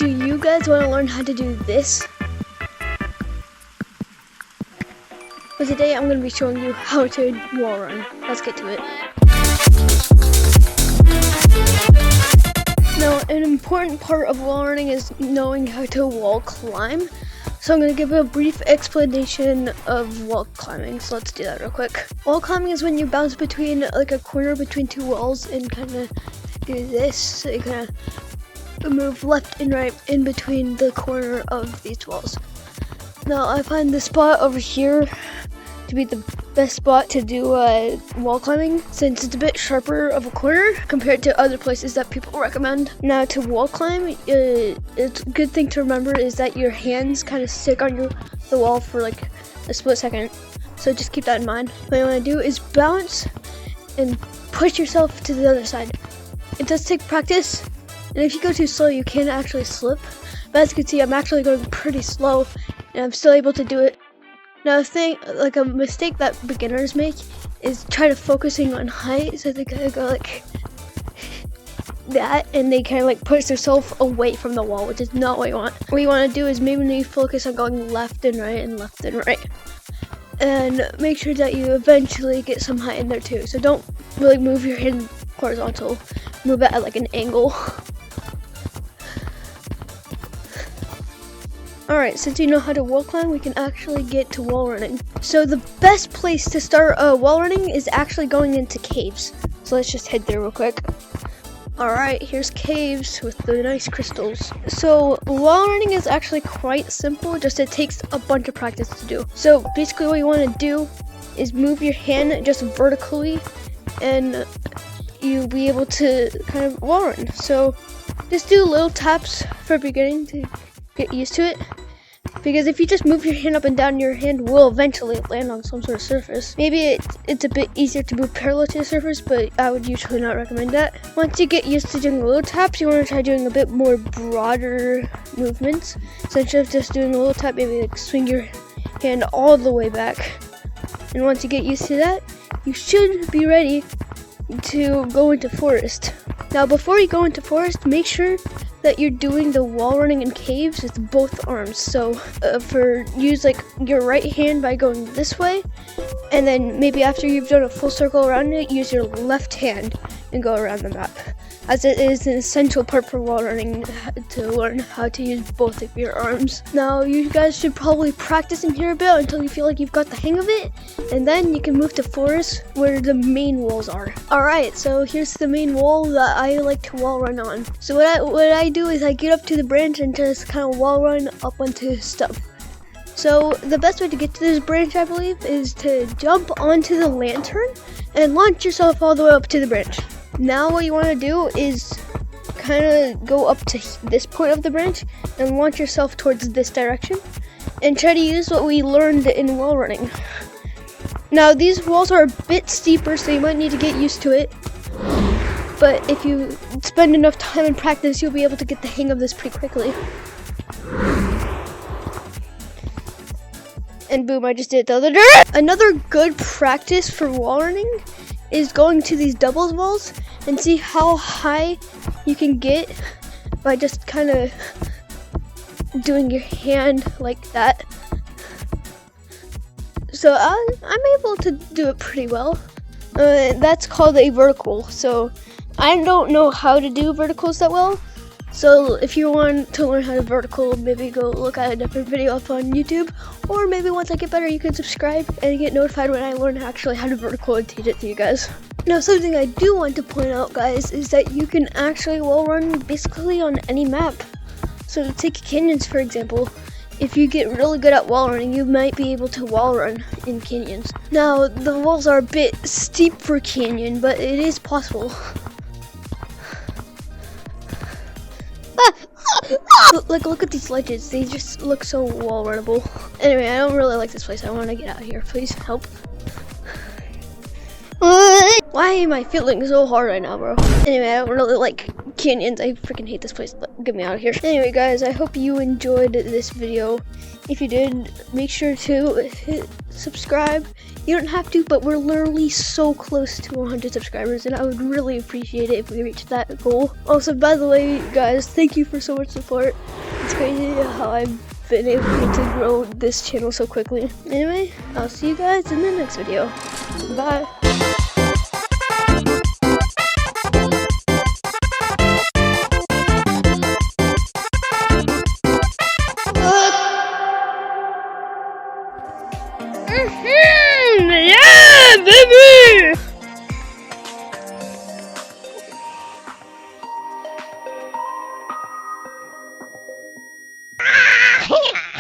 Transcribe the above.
do you guys want to learn how to do this? But today I'm going to be showing you how to wall run. Let's get to it. Now, an important part of wall running is knowing how to wall climb. So I'm going to give a brief explanation of wall climbing. So let's do that real quick. Wall climbing is when you bounce between like a corner between two walls and kind of do this. So you kind of move left and right in between the corner of these walls. Now I find this spot over here to be the best spot to do wall climbing, since it's a bit sharper of a corner compared to other places that people recommend. Now to wall climb, it's a good thing to remember is that your hands kind of stick on the wall for like a split second. So just keep that in mind. What you want to do is bounce and push yourself to the other side. It does take practice, and if you go too slow, you can actually slip. But as you can see, I'm actually going pretty slow, and I'm still able to do it. Now, a mistake that beginners make is try to focusing on height, so they kind of go like that, and they kind of like push themselves away from the wall, which is not what you want. What you want to do is maybe focus on going left and right and left and right, and make sure that you eventually get some height in there too. So don't really move your hand horizontal, move it at like an angle. Alright, since you know how to wall climb, we can actually get to wall running. So the best place to start wall running is actually going into caves. So let's just head there real quick. Alright, here's caves with the nice crystals. So wall running is actually quite simple, just it takes a bunch of practice to do. So basically what you want to do is move your hand just vertically, and you'll be able to kind of wall run. So just do little taps for beginning to get used to it, because if you just move your hand up and down, your hand will eventually land on some sort of surface. Maybe it's a bit easier to move parallel to the surface, but I would usually not recommend that. Once you get used to doing little taps, you want to try doing a bit more broader movements. So instead of just doing a little tap, maybe like swing your hand all the way back. And once you get used to that, you should be ready to go into forest. Now before you go into forest, make sure that you're doing the wall running in caves with both arms. So use like your right hand by going this way, and then maybe after you've done a full circle around it, use your left hand and go around the map, as it is an essential part for wall running to learn how to use both of your arms. Now you guys should probably practice in here a bit until you feel like you've got the hang of it, and then you can move to forest where the main walls are. Alright, so here's the main wall that I like to wall run on. So what I do is I get up to the branch and just kind of wall run up onto stuff. So the best way to get to this branch, I believe, is to jump onto the lantern and launch yourself all the way up to the branch. Now what you want to do is kind of go up to this point of the branch and launch yourself towards this direction, and try to use what we learned in wall running. Now these walls are a bit steeper, so you might need to get used to it, but if you spend enough time in practice, you'll be able to get the hang of this pretty quickly. And boom, I just did it the other direction. Another good practice for wall running is going to these doubles walls and see how high you can get by just kind of doing your hand like that. So I'm able to do it pretty well. That's called a vertical. So I don't know how to do verticals that well. So if you want to learn how to vertical, maybe go look at a different video up on YouTube, or maybe once I get better, you can subscribe and get notified when I learn actually how to vertical and teach it to you guys. Now something I do want to point out, guys, is that you can actually wall run basically on any map. So to take canyons, for example, if you get really good at wall running, you might be able to wall run in canyons. Now the walls are a bit steep for canyon, but it is possible. Look at these ledges, they just look so wall runnable. Anyway, I don't really like this place. I want to get out of here. Please help. Why am I feeling so hard right now, bro? Anyway, I don't really like canyons. I freaking hate this place. Get me out of here. Anyway, guys, I hope you enjoyed this video. If you did, make sure to hit subscribe. You don't have to, but we're literally so close to 100 subscribers, and I would really appreciate it if we reach that goal. Also, by the way, guys, thank you for so much support. It's crazy how I've been able to grow this channel so quickly. Anyway, I'll see you guys in the next video. Bye.